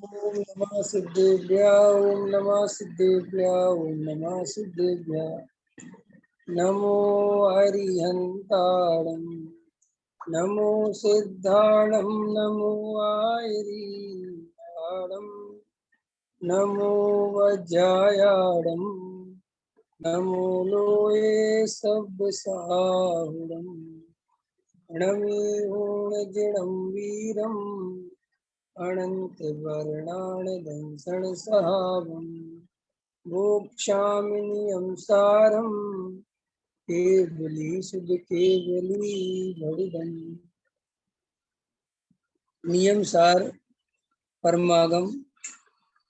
ओम नमः सिद्धेभ्यः ओम नमः सिद्धेभ्यः ओम नमः सिद्धेभ्यः। नमो हरिहन्ताणं नमो सिद्धाणं नमो आयरीणाणं नमो वज्रायाणं नमो लोये सब्बसाहुणं णमीहुणजिणं वीरम् अनंत वर्णान दंसण सहावम मोक्षामिनियम सारम केवली शुद्ध केवली भरिदम। नियम सार परमागम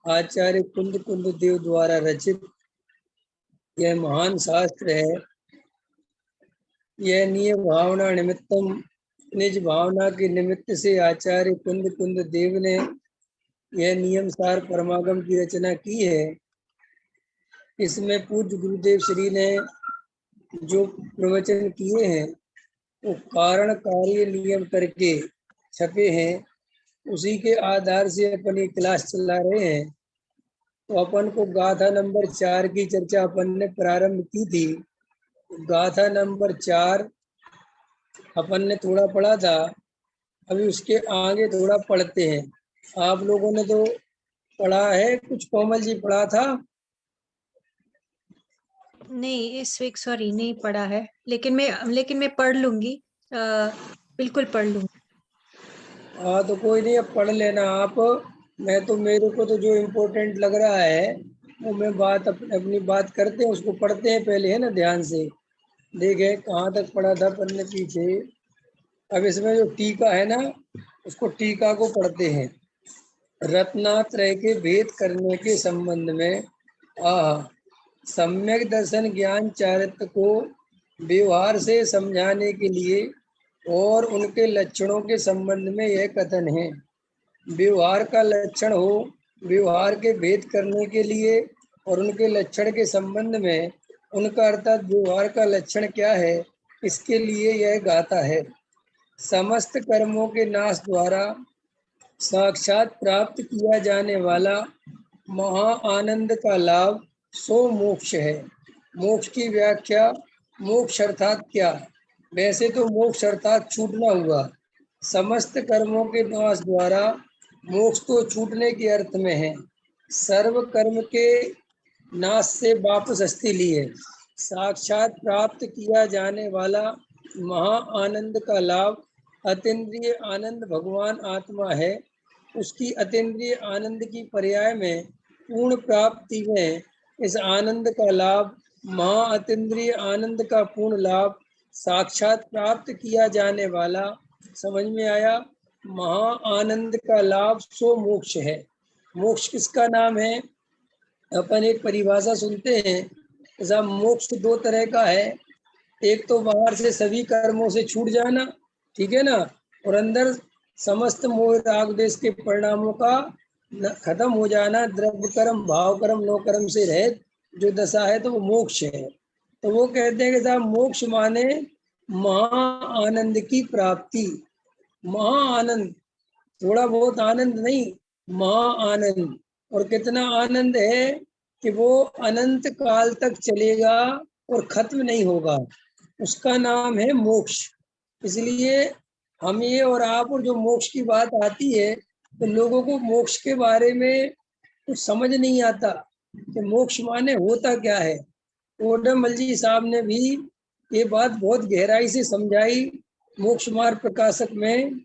आचार्य कुंद कुंद देव द्वारा रचित यह महान शास्त्र है। यह नियम भावना निमित्तम निज भावना के निमित्त से आचार्य कुंद कुंद देव ने यह नियम सार परमागम की रचना की है। इसमें पूज्य गुरुदेव श्री ने जो प्रवचन किए हैं वो कारण कार्य नियम करके छपे हैं। उसी के आधार से अपन ये क्लास चला रहे हैं। तो अपन को गाथा नंबर 4 की चर्चा अपन ने प्रारंभ की थी। गाथा नंबर 4 अपन ने थोड़ा पढ़ा था। अभी उसके आगे थोड़ा पढ़ते हैं। आप लोगों ने तो पढ़ा है, कुछ कोमल जी पढ़ा था? नहीं, इस वीक सॉरी नहीं पढ़ा है, लेकिन मैं पढ़ लूंगी। बिल्कुल पढ़ लूंगी। हाँ तो कोई नहीं, अब पढ़ लेना आप। मैं तो मेरे को तो जो इम्पोर्टेंट लग रहा है वो मैं बात अपनी बात करते हैं, उसको पढ़ते हैं पहले, है ना, ध्यान से देखें कहाँ तक पढ़ा था पढ़ने पीछे। अब इसमें जो टीका है ना, उसको टीका को पढ़ते हैं। रत्नात्रय के भेद करने के संबंध में सम्यक दर्शन ज्ञान चारित्र को व्यवहार से समझाने के लिए और उनके लक्षणों के संबंध में यह कथन है। व्यवहार का लक्षण हो, व्यवहार के भेद करने के लिए और उनके लक्षण के संबंध में, उनका अर्थात व्यवहार का लक्षण क्या है, इसके लिए यह गाथा है। समस्त कर्मों के नाश द्वारा साक्षात प्राप्त किया जाने वाला महा आनंद का लाभ सो मोक्ष है। मोक्ष की व्याख्या, मोक्ष अर्थात क्या? वैसे तो मोक्ष अर्थात छूटना हुआ। समस्त कर्मों के नाश द्वारा मोक्ष तो छूटने के अर्थ में है। सर्व कर्म के नाश से वापस हस्ती लिए साक्षात प्राप्त किया जाने वाला महा आनंद का लाभ अतीन्द्रिय आनंद भगवान आत्मा है। उसकी अतीन्द्रिय आनंद की पर्याय में पूर्ण प्राप्ति में इस आनंद का लाभ, महा अतीन्द्रिय आनंद का पूर्ण लाभ साक्षात प्राप्त किया जाने वाला, समझ में आया? महा आनंद का लाभ सो मोक्ष है। मोक्ष किसका नाम है? अपन एक परिभाषा सुनते हैं, ऐसा मोक्ष दो तरह का है। एक तो बाहर से सभी कर्मों से छूट जाना, ठीक है ना, और अंदर समस्त मोह राग देश के परिणामों का खत्म हो जाना, द्रव्य कर्म भाव कर्म नो कर्म से रहित जो दशा है, तो वो मोक्ष है। तो वो कहते हैं कि साहब मोक्ष माने महा आनंद की प्राप्ति। महा आनंद, थोड़ा बहुत आनंद नहीं, महा आनंद। और कितना आनंद है कि वो अनंत काल तक चलेगा और खत्म नहीं होगा, उसका नाम है मोक्ष। इसलिए हम ये और आप, और जो मोक्ष की बात आती है तो लोगों को मोक्ष के बारे में कुछ समझ नहीं आता कि मोक्ष माने होता क्या है। ओडमल जी साहब ने भी ये बात बहुत गहराई से समझाई मोक्ष मार्ग प्रकाशक में।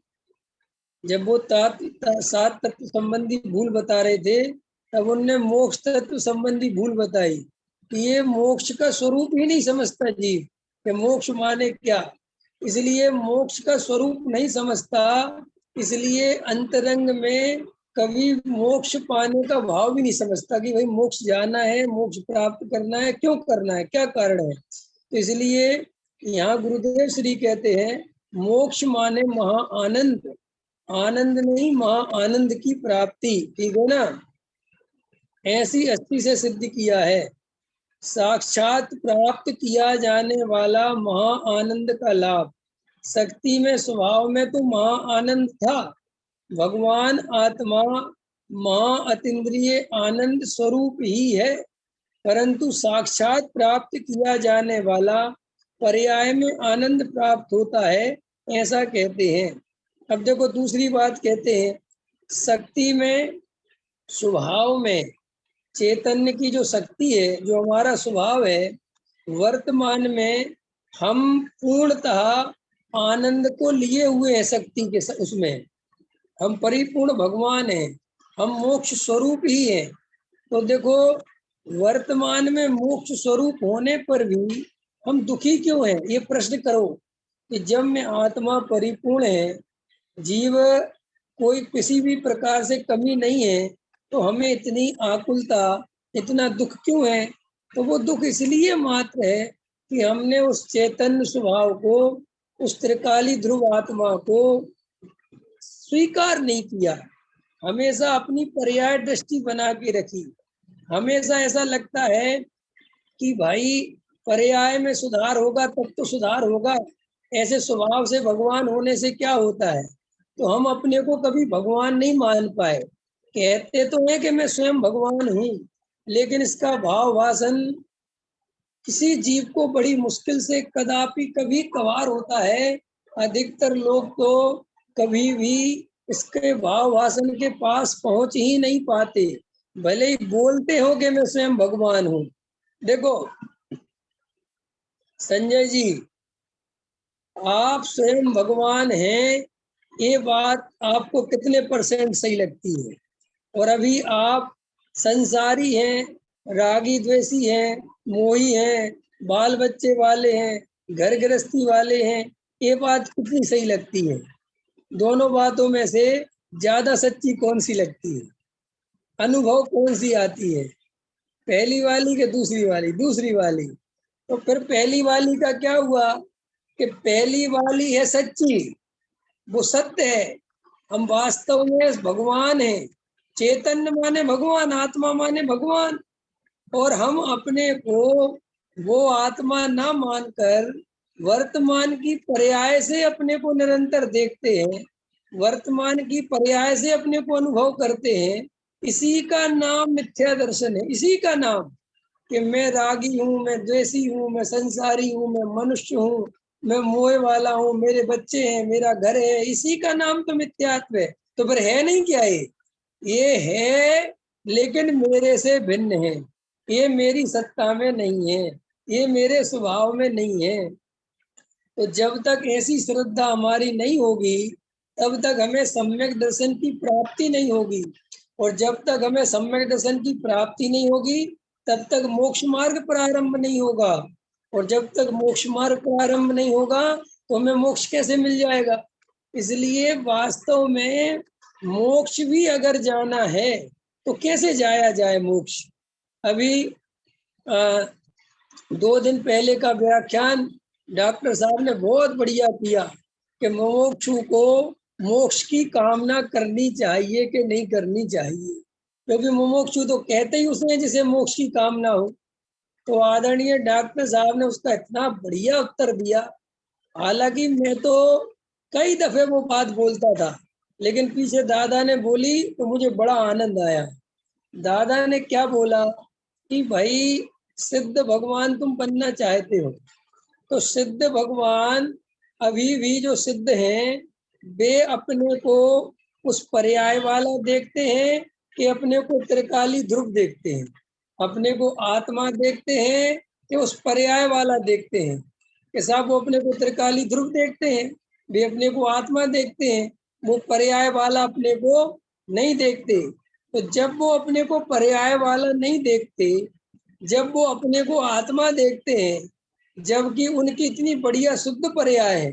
जब वो 7 तत्व संबंधी भूल बता रहे थे, तब उनने मोक्ष तत्व संबंधी भूल बताई कि ये मोक्ष का स्वरूप ही नहीं समझता जीव कि मोक्ष माने क्या। इसलिए मोक्ष का स्वरूप नहीं समझता, इसलिए अंतरंग में कभी मोक्ष पाने का भाव भी नहीं समझता कि भाई मोक्ष जाना है, मोक्ष प्राप्त करना है, क्यों करना है, क्या कारण है। तो इसलिए यहाँ गुरुदेव श्री कहते हैं मोक्ष माने महा आनंद, आनंद नहीं महा आनंद की प्राप्ति, ठीक है ना। ऐसी अस्थि से सिद्ध किया है। साक्षात प्राप्त किया जाने वाला महा आनंद का लाभ। शक्ति में स्वभाव में तो महा आनंद था। भगवान आत्मा महा अतीन्द्रिय आनंद स्वरूप ही है, परंतु साक्षात प्राप्त किया जाने वाला पर्याय में आनंद प्राप्त होता है, ऐसा कहते हैं। अब देखो दूसरी बात कहते हैं, शक्ति में, स्वभाव में, चैतन्य की जो शक्ति है, जो हमारा स्वभाव है, वर्तमान में हम पूर्णतः आनंद को लिए हुए हैं। शक्ति के उसमें हम परिपूर्ण भगवान हैं, हम मोक्ष स्वरूप ही हैं। तो देखो वर्तमान में मोक्ष स्वरूप होने पर भी हम दुखी क्यों हैं? ये प्रश्न करो कि जब में आत्मा परिपूर्ण है, जीव कोई किसी भी प्रकार से कमी नहीं है, तो हमें इतनी आकुलता, इतना दुख क्यों है? तो वो दुख इसलिए मात्र है कि हमने उस चैतन्य स्वभाव को, उस त्रिकाली ध्रुव आत्मा को स्वीकार नहीं किया। हमेशा अपनी पर्याय दृष्टि बना के रखी। हमेशा ऐसा लगता है कि भाई पर्याय में सुधार होगा तब तो सुधार होगा, ऐसे स्वभाव से भगवान होने से क्या होता है? तो हम अपने को कभी भगवान नहीं मान पाए। कहते तो हैं कि मैं स्वयं भगवान हूँ, लेकिन इसका भाव भाषण किसी जीव को बड़ी मुश्किल से कदापि कभी कभार होता है। अधिकतर लोग तो कभी भी इसके भाव भाषण के पास पहुंच ही नहीं पाते, भले ही बोलते हो कि मैं स्वयं भगवान हूँ। देखो संजय जी, आप स्वयं भगवान हैं, ये बात आपको कितने % सही लगती है? और अभी आप संसारी हैं, रागी द्वेषी हैं, मोही हैं, बाल बच्चे वाले हैं, घर गृहस्थी वाले हैं, ये बात कितनी सही लगती है? दोनों बातों में से ज्यादा सच्ची कौन सी लगती है? अनुभव कौन सी आती है? पहली वाली के दूसरी वाली? दूसरी वाली। तो फिर पहली वाली का क्या हुआ कि पहली वाली है सच्ची, वो सत्य है। हम वास्तव में भगवान हैं। चैतन्य माने भगवान, आत्मा माने भगवान। और हम अपने को वो आत्मा ना मानकर वर्तमान की पर्याय से अपने को निरंतर देखते हैं, वर्तमान की पर्याय से अपने को अनुभव करते हैं। इसी का नाम मिथ्या दर्शन है। इसी का नाम कि मैं रागी हूँ, मैं द्वेषी हूँ, मैं संसारी हूँ, मैं मनुष्य हूँ, मैं मोह वाला हूँ, मेरे बच्चे हैं, मेरा घर है, इसी का नाम तो मिथ्यात्व है। तो फिर है नहीं क्या ये है, लेकिन मेरे से भिन्न है। ये मेरी सत्ता में नहीं है, ये मेरे स्वभाव में नहीं है। तो जब तक ऐसी श्रद्धा हमारी नहीं होगी, तब तक हमें सम्यक दर्शन की प्राप्ति नहीं होगी। और जब तक हमें सम्यक दर्शन की प्राप्ति नहीं होगी, तब तक मोक्ष मार्ग प्रारंभ नहीं होगा। और जब तक मोक्ष मार्ग प्रारंभ नहीं होगा, तो हमें मोक्ष कैसे मिल जाएगा? इसलिए वास्तव में मोक्ष भी अगर जाना है, तो कैसे जाया जाए मोक्ष? अभी 2 दिन पहले का व्याख्यान डॉक्टर साहब ने बहुत बढ़िया किया कि मुमुक्षु को मोक्ष की कामना करनी चाहिए कि नहीं करनी चाहिए, क्योंकि मुमुक्षु तो कहते ही उसने जिसे मोक्ष की कामना हो। तो आदरणीय डॉक्टर साहब ने उसका इतना बढ़िया उत्तर दिया। हालांकि मैं तो कई दफे वो बात बोलता था, लेकिन पीछे दादा ने बोली तो मुझे बड़ा आनंद आया। दादा ने क्या बोला कि भाई सिद्ध भगवान तुम बनना चाहते हो, तो सिद्ध भगवान अभी भी जो सिद्ध हैं, वे अपने को उस पर्याय वाला देखते हैं कि अपने को त्रिकाली ध्रुव देखते हैं? अपने को आत्मा देखते हैं कि उस पर्याय वाला देखते हैं? कि साहब वो अपने को त्रिकाली ध्रुव देखते हैं, वे अपने को आत्मा देखते हैं, वो पर्याय वाला अपने को नहीं देखते। तो जब वो अपने को पर्याय वाला नहीं देखते, जब वो अपने को आत्मा देखते हैं, जबकि उनकी इतनी बढ़िया शुद्ध पर्याय है,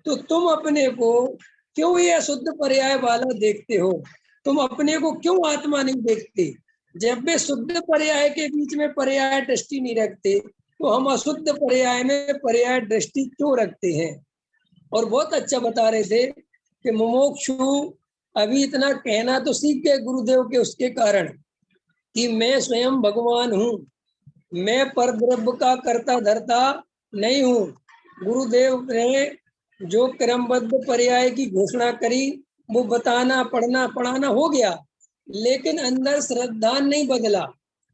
तो तुम अपने को क्यों ये अशुद्ध पर्याय वाला देखते हो? तुम अपने को क्यों आत्मा नहीं देखते? जब वे शुद्ध पर्याय के बीच में पर्याय दृष्टि नहीं रखते, तो हम अशुद्ध पर्याय में पर्याय दृष्टि क्यों रखते हैं? और बहुत अच्छा बता रहे थे कि मुमुक्षु अभी इतना कहना तो सीख गए गुरुदेव के उसके कारण कि मैं स्वयं भगवान हूँ, मैं पर द्रव्य का कर्ता धर्ता नहीं हूँ। गुरुदेव ने जो क्रमबद्ध पर्याय की घोषणा करी, वो बताना, पढ़ना, पढ़ाना हो गया। लेकिन अंदर श्रद्धा नहीं बदला,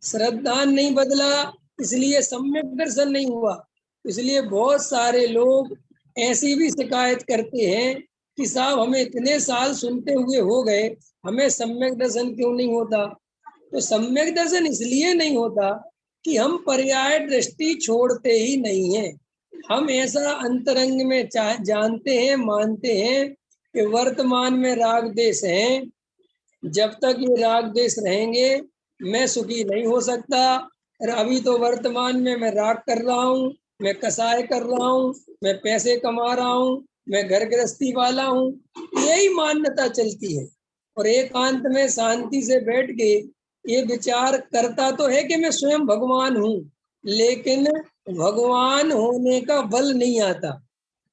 श्रद्धा नहीं बदला, इसलिए सम्यक दर्शन नहीं हुआ। इसलिए बहुत सारे लोग ऐसी भी शिकायत करते हैं कि साहब हमें इतने साल सुनते हुए हो गए, हमें सम्यक दर्शन क्यों नहीं होता। तो सम्यक दर्शन इसलिए नहीं होता कि हम पर्याय दृष्टि छोड़ते ही नहीं है। हम ऐसा अंतरंग में जानते हैं, मानते हैं कि वर्तमान में राग देश है, जब तक ये राग देश रहेंगे मैं सुखी नहीं हो सकता। और अभी तो वर्तमान में मैं राग कर रहा हूँ, मैं कसाय कर रहा हूँ, मैं पैसे कमा रहा हूँ, मैं घर गृहस्थी वाला हूँ, यही मान्यता चलती है। और एकांत में शांति से बैठ के ये विचार करता तो है कि मैं स्वयं भगवान हूँ, लेकिन भगवान होने का बल नहीं आता।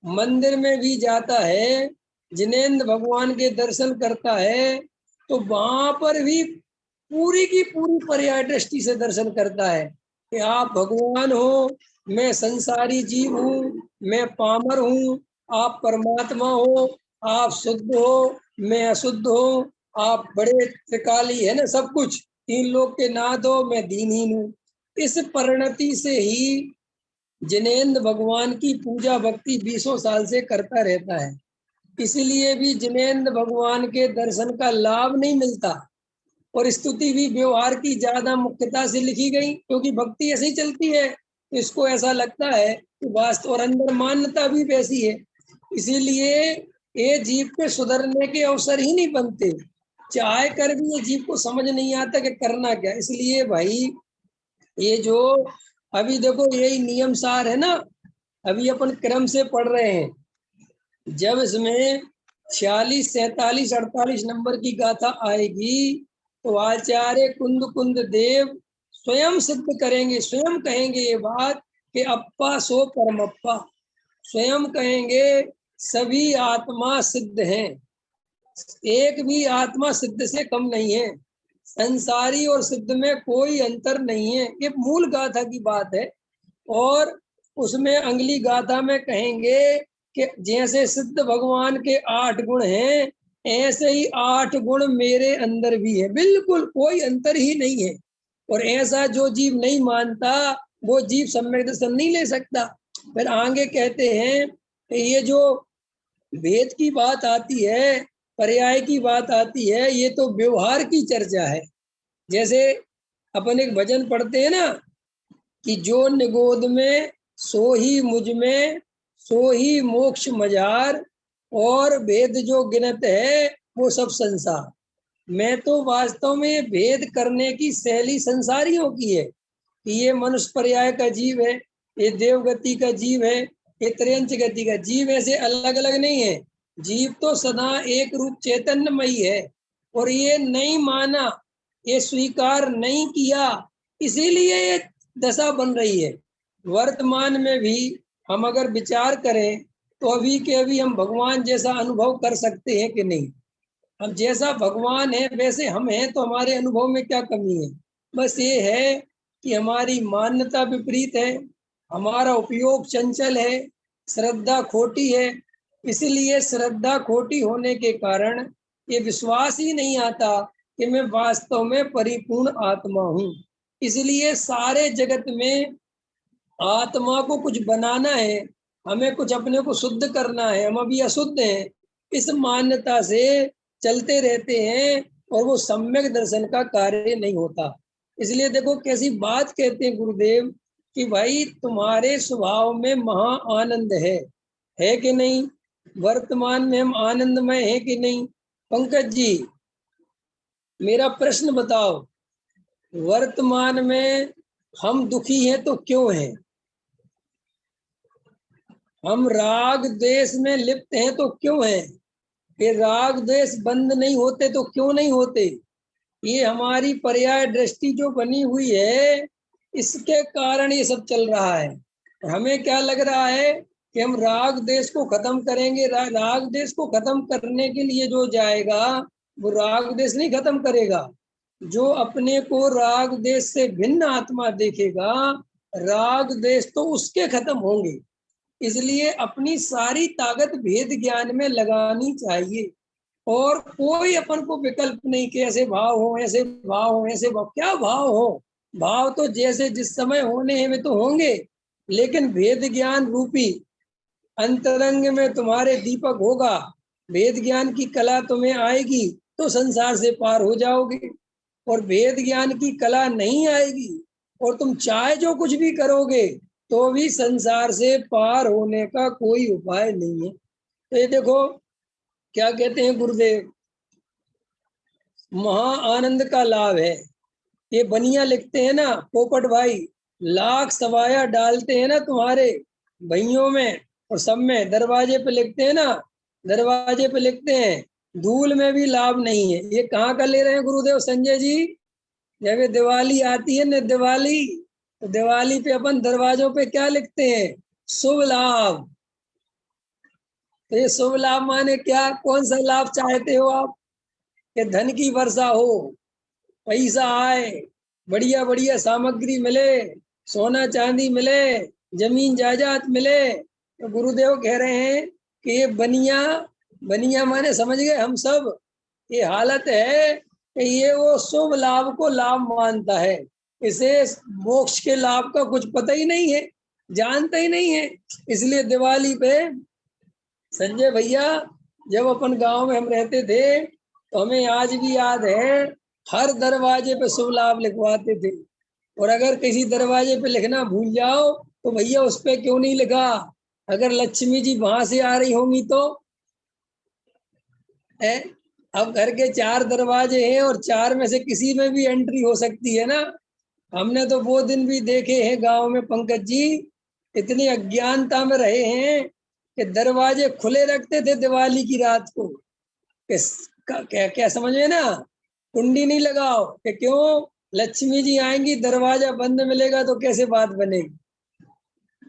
मंदिर में भी जाता है, जिनेंद्र भगवान के दर्शन करता है, तो वहां पर भी पूरी की पूरी पर्याय दृष्टि से दर्शन करता है कि आप भगवान हो, मैं संसारी जीव हूँ, मैं पामर हूँ, आप परमात्मा हो, आप शुद्ध हो, मैं अशुद्ध हूँ, आप बड़े त्रिकाली है ना, सब कुछ तीन लोक के नाथ हो, मैं दीनहीन हूँ। इस परिणति से ही जिनेंद्र भगवान की पूजा भक्ति 20 साल से करता रहता है। इसलिए भी जिनेंद्र भगवान के दर्शन का लाभ नहीं मिलता। और स्तुति भी व्यवहार की ज्यादा मुख्यता से लिखी गई, क्योंकि भक्ति ऐसी चलती है, तो इसको ऐसा लगता है कि वास्तव और अंदर मान्यता भी वैसी है। इसीलिए ये जीव के सुधरने के अवसर ही नहीं बनते, चाहे कर भी ये जीव को समझ नहीं आता कि करना क्या। इसलिए भाई ये जो अभी देखो यही नियम सार है ना, अभी अपन क्रम से पढ़ रहे हैं, जब इसमें 46, 47, 48 नंबर की गाथा आएगी तो आचार्य कुंद कुंद देव स्वयं सिद्ध करेंगे, स्वयं कहेंगे ये बात कि अप्पा सो परमप्पा, स्वयं कहेंगे सभी आत्मा सिद्ध हैं, एक भी आत्मा सिद्ध से कम नहीं है, संसारी और सिद्ध में कोई अंतर नहीं है। ये मूल गाथा की बात है। और उसमें अगली गाथा में कहेंगे कि जैसे सिद्ध भगवान के 8 गुण हैं, ऐसे ही 8 गुण मेरे अंदर भी है, बिल्कुल कोई अंतर ही नहीं है। और ऐसा जो जीव नहीं मानता वो जीव सम्यक दर्शन नहीं ले सकता। फिर आगे कहते हैं कि ये जो वेद की बात आती है, पर्याय की बात आती है, ये तो व्यवहार की चर्चा है। जैसे अपन एक भजन पढ़ते हैं ना कि जो निगोद में सो ही मुझ में, सो ही मोक्ष मजार, और भेद जो गिनत है वो सब संसार। मैं तो वास्तव में भेद करने की शैली संसारियों की है कि ये मनुष्य पर्याय का जीव है, ये देवगति का जीव है, ये त्रयंच गति का जीव, ऐसे अलग अलग नहीं है। जीव तो सदा एक रूप चैतन्यमयी है। और ये नहीं माना, ये स्वीकार नहीं किया, इसीलिए ये दशा बन रही है। वर्तमान में भी हम अगर विचार करें तो अभी के अभी हम भगवान जैसा अनुभव कर सकते हैं कि नहीं। हम जैसा भगवान है वैसे हम हैं, तो हमारे अनुभव में क्या कमी है। बस ये है कि हमारी मान्यता विपरीत है, हमारा उपयोग चंचल है, श्रद्धा खोटी है। इसलिए श्रद्धा खोटी होने के कारण ये विश्वास ही नहीं आता कि मैं वास्तव में परिपूर्ण आत्मा हूँ। इसलिए सारे जगत में आत्मा को कुछ बनाना है, हमें कुछ अपने को शुद्ध करना है, हम अभी अशुद्ध हैं, इस मान्यता से चलते रहते हैं और वो सम्यक दर्शन का कार्य नहीं होता। इसलिए देखो कैसी बात कहते हैं गुरुदेव कि भाई तुम्हारे स्वभाव में महा आनंद है कि नहीं, वर्तमान में हम आनंदमय है कि नहीं। पंकज जी मेरा प्रश्न बताओ, वर्तमान में हम दुखी हैं तो क्यों हैं? हम राग देश में लिप्त हैं तो क्यों हैं? ये राग देश बंद नहीं होते तो क्यों नहीं होते? ये हमारी पर्याय दृष्टि जो बनी हुई है, इसके कारण ये सब चल रहा है। हमें क्या लग रहा है कि हम राग देश को खत्म करेंगे, राग देश को खत्म करने के लिए जो जाएगा वो राग देश नहीं खत्म करेगा। जो अपने को राग देश से भिन्न आत्मा देखेगा, राग देश तो उसके खत्म होंगे। इसलिए अपनी सारी ताकत भेद ज्ञान में लगानी चाहिए। और कोई अपन को विकल्प नहीं कि ऐसे भाव हो, ऐसे भाव हो, ऐसे भाव, क्या भाव हो, भाव तो जैसे जिस समय होने हैं वे तो होंगे, लेकिन भेद ज्ञान रूपी अंतरंग में तुम्हारे दीपक होगा, भेद ज्ञान की कला तुम्हें आएगी तो संसार से पार हो जाओगे। और भेद ज्ञान की कला नहीं आएगी और तुम चाहे जो कुछ भी करोगे तो भी संसार से पार होने का कोई उपाय नहीं है। तो ये देखो क्या कहते हैं गुरुदेव, महा आनंद का लाभ है। ये बनिया लिखते हैं ना पोपट भाई, लाख सवाया डालते हैं ना तुम्हारे भैयों में और सब में, दरवाजे पे लिखते हैं ना, दरवाजे पे लिखते हैं धूल में भी लाभ नहीं है। ये कहाँ का ले रहे हैं गुरुदेव संजय जी? जब ये दिवाली आती है न, दिवाली, तो दिवाली पे अपन दरवाजों पे क्या लिखते हैं? शुभ लाभ। तो ये शुभ लाभ माने क्या, कौन सा लाभ चाहते हो आप? कि धन की वर्षा हो, पैसा आए, बढ़िया बढ़िया सामग्री मिले, सोना चांदी मिले, जमीन जायदाद मिले। तो गुरुदेव कह रहे हैं कि ये बनिया, बनिया माने समझ गए हम सब, ये हालत है कि ये वो शुभ लाभ को लाभ मानता है, इसे मोक्ष के लाभ का कुछ पता ही नहीं है, जानता ही नहीं है। इसलिए दिवाली पे संजय भैया, जब अपन गांव में हम रहते थे तो हमें आज भी याद है, हर दरवाजे पे शुभ लाभ लिखवाते थे। और अगर किसी दरवाजे पे लिखना भूल जाओ तो भैया उस पे क्यों नहीं लिखा, अगर लक्ष्मी जी वहां से आ रही होंगी तो है। अब घर के 4 दरवाजे हैं और 4 में से किसी में भी एंट्री हो सकती है ना। हमने तो वो दिन भी देखे हैं गांव में पंकज जी, इतनी अज्ञानता में रहे हैं कि दरवाजे खुले रखते थे दिवाली की रात को। क्या क्या समझ में ना, कुंडी नहीं लगाओ कि क्यों, लक्ष्मी जी आएंगी, दरवाजा बंद मिलेगा तो कैसे बात बनेगी।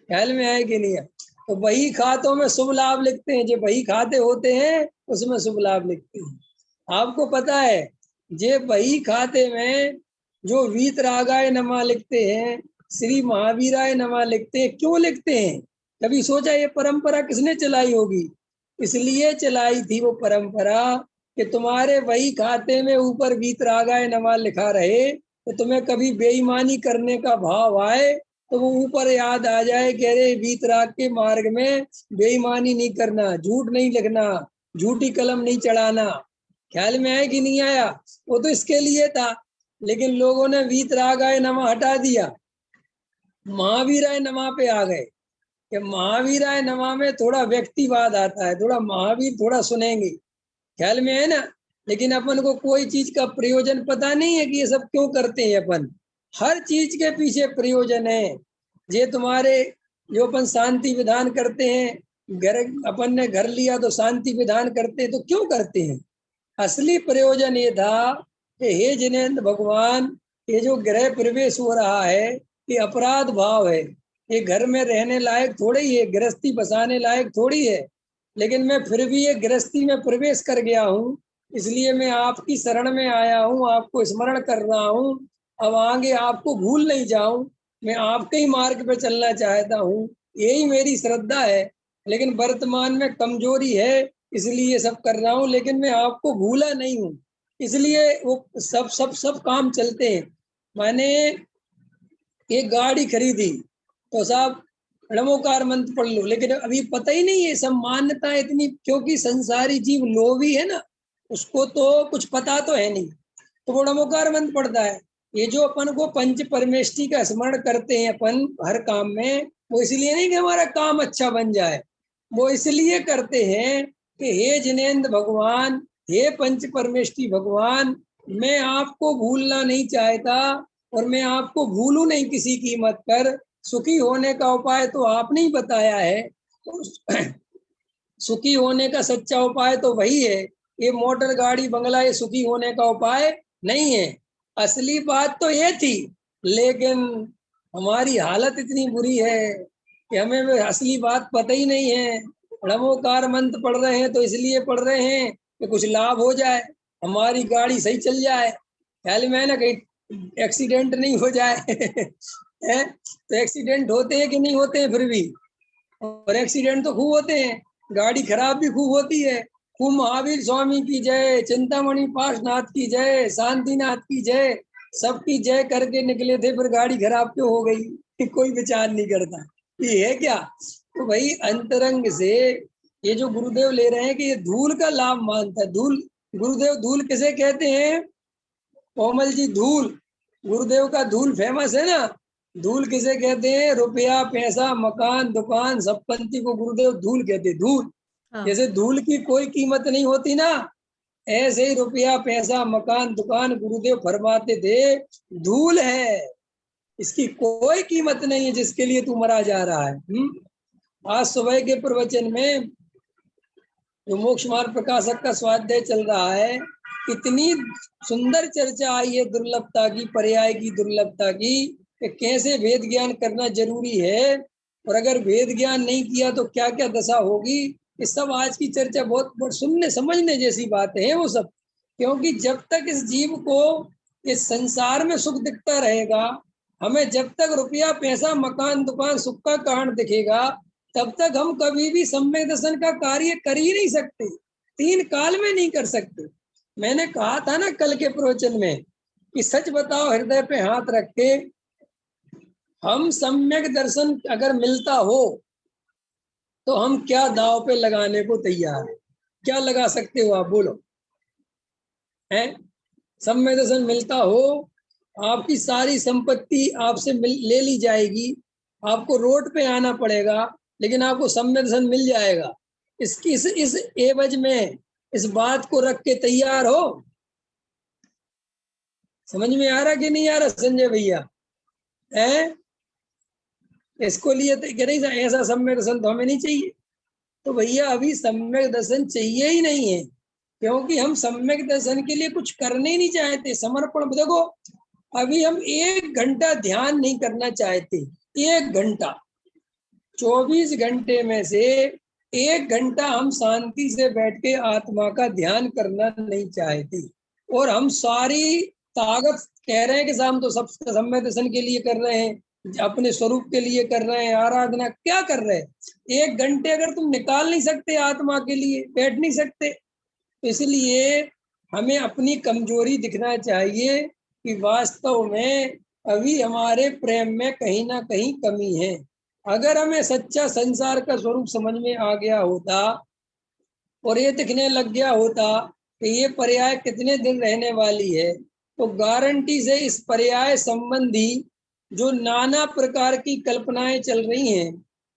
ख्याल में आए कि नहीं है? तो बही खातों में शुभ लाभ लिखते हैं, जो बही खाते होते हैं उसमें शुभ लाभ लिखते हैं। आपको पता है जे बही खाते में जो वीतरागाय नमा लिखते हैं, श्री महावीराय नमा लिखते हैं, क्यों लिखते हैं? कभी सोचा ये परंपरा किसने चलाई होगी? इसलिए चलाई थी वो परंपरा कि तुम्हारे वही खाते में ऊपर वीतरागाय नमा लिखा रहे, तो तुम्हें कभी बेईमानी करने का भाव आए तो वो ऊपर याद आ जाए कि अरे वीतराग के मार्ग में बेईमानी नहीं करना, झूठ नहीं लिखना, झूठी कलम नहीं चढ़ाना। ख्याल में आया कि नहीं आया? वो तो इसके लिए था, लेकिन लोगों ने वीतरागाय नमा हटा दिया, महावीराय नमा पे आ गए कि महावीराय नमा में थोड़ा व्यक्तिवाद आता है, थोड़ा महावीर थोड़ा सुनेंगे। ख्याल में है ना? लेकिन अपन को कोई चीज का प्रयोजन पता नहीं है कि ये सब क्यों करते हैं। अपन हर चीज के पीछे प्रयोजन है। ये तुम्हारे जो अपन शांति विधान करते हैं, घर अपन ने घर लिया तो शांति विधान करते हैं, तो क्यों करते हैं? असली प्रयोजन ये था कि हे जिनेन्द्र भगवान, ये जो गृह प्रवेश हो रहा है ये अपराध भाव है, ये घर में रहने लायक थोड़ी है, गृहस्थी बसाने लायक थोड़ी है, लेकिन मैं फिर भी ये गृहस्थी में प्रवेश कर गया हूँ, इसलिए मैं आपकी शरण में आया हूँ, आपको स्मरण कर रहा हूँ। अब आगे आपको भूल नहीं जाऊं, मैं आपके ही मार्ग पे चलना चाहता हूँ, यही मेरी श्रद्धा है। लेकिन वर्तमान में कमजोरी है इसलिए ये सब कर रहा हूँ, लेकिन मैं आपको भूला नहीं हूँ, इसलिए वो सब सब सब काम चलते हैं। मैंने एक गाड़ी खरीदी तो साहब नमोकार मंत्र पढ़ लो, लेकिन अभी पता ही नहीं है सब मान्यता इतनी, क्योंकि संसारी जीव लोभी है ना, उसको तो कुछ पता तो है नहीं, तो वो नमोकार मंत्र पढ़ता है। ये जो अपन को पंच परमेष्टि का स्मरण करते हैं अपन हर काम में, वो इसलिए नहीं कि हमारा काम अच्छा बन जाए, वो इसलिए करते हैं कि हे जिनेन्द्र भगवान, हे पंच परमेष्टि भगवान, मैं आपको भूलना नहीं चाहता और मैं आपको भूलू नहीं किसी कीमत पर। सुखी होने का उपाय तो आपने ही बताया है, तो सुखी होने का सच्चा उपाय तो वही है। ये मोटर गाड़ी बंगला ये सुखी होने का उपाय नहीं है। असली बात तो ये थी, लेकिन हमारी हालत इतनी बुरी है कि हमें असली बात पता ही नहीं है। नमोकार मंत्र पढ़ रहे हैं तो इसलिए पढ़ रहे हैं कि कुछ लाभ हो जाए, हमारी गाड़ी सही चल जाए, ख्याल में है ना, कहीं एक्सीडेंट नहीं हो जाए है? तो एक्सीडेंट होते हैं कि नहीं होते हैं फिर भी? और एक्सीडेंट तो खूब होते हैं, गाड़ी खराब भी खूब होती है, खूब महावीर स्वामी की जय, चिंतामणि पार्श्वनाथ की जय, शांतिनाथ की जय, सबकी जय करके निकले थे, पर गाड़ी खराब क्यों हो गई कोई विचार नहीं करता। ये है क्या? तो भाई अंतरंग से ये जो गुरुदेव ले रहे हैं कि ये धूल का लाभ मानता है। धूल, गुरुदेव धूल किसे कहते हैं? कोमल जी, धूल, गुरुदेव का धूल फेमस है ना। धूल किसे कहते हैं? रुपया, पैसा, मकान, दुकान, संपत्ति को गुरुदेव धूल कहते हैं। धूल, जैसे धूल की कोई कीमत नहीं होती ना, ऐसे ही रुपया, पैसा, मकान, दुकान गुरुदेव फरमाते थे धूल है, इसकी कोई कीमत नहीं है जिसके लिए तू मरा जा रहा है। आज सुबह के प्रवचन में जो मोक्ष मार्ग प्रकाशक का स्वाध्याय चल रहा है, इतनी सुंदर चर्चा आई है दुर्लभता की, पर्याय की दुर्लभता की, कि कैसे वेद ज्ञान करना जरूरी है, और अगर वेद ज्ञान नहीं किया तो क्या क्या दशा होगी। इस सब आज की चर्चा बहुत सुनने समझने जैसी बातें हैं वो सब। क्योंकि जब तक इस जीव को इस संसार में सुख दिखता रहेगा, हमें जब तक रुपया, पैसा, मकान, दुकान, सुख का कारण दिखेगा, तब तक हम कभी भी सम्यक दर्शन का कार्य कर ही नहीं सकते, 3 काल में नहीं कर सकते। मैंने कहा था ना कल के प्रवचन में कि सच बताओ हृदय पे हाथ रख के, हम सम्यक दर्शन अगर मिलता हो तो हम क्या दाव पे लगाने को तैयार है? क्या लगा सकते हो आप, बोलो? है सम्यक दर्शन मिलता हो, आपकी सारी संपत्ति आपसे ले ली जाएगी, आपको रोड पे आना पड़ेगा, लेकिन आपको सम्यक दर्शन मिल जाएगा। इस एवज में इस बात को रख के तैयार हो? समझ में आ रहा कि नहीं आ रहा संजय भैया? है इसको लिए तो नहीं, ऐसा सम्यक दर्शन तो हमें नहीं चाहिए। तो भैया अभी सम्यक दर्शन चाहिए ही नहीं है, क्योंकि हम सम्यक दर्शन के लिए कुछ करने ही नहीं चाहते। समर्पण, देखो अभी हम 1 घंटा ध्यान नहीं करना चाहते। 1 घंटा, 24 घंटे में से 1 घंटा हम शांति से बैठ के आत्मा का ध्यान करना नहीं चाहते, और हम सारी ताकत कह रहे हैं कि हम तो सब सम्यक दर्शन के लिए कर रहे हैं, अपने स्वरूप के लिए कर रहे हैं, आराधना क्या कर रहे हैं। 1 घंटे अगर तुम निकाल नहीं सकते आत्मा के लिए, बैठ नहीं सकते, तो इसलिए हमें अपनी कमजोरी दिखना चाहिए कि वास्तव में अभी हमारे प्रेम में कहीं ना कहीं कमी है। अगर हमें सच्चा संसार का स्वरूप समझ में आ गया होता और ये दिखने लग गया होता कि ये पर्याय कितने दिन रहने वाली है, तो गारंटी से इस पर्याय संबंधी जो नाना प्रकार की कल्पनाएं चल रही हैं,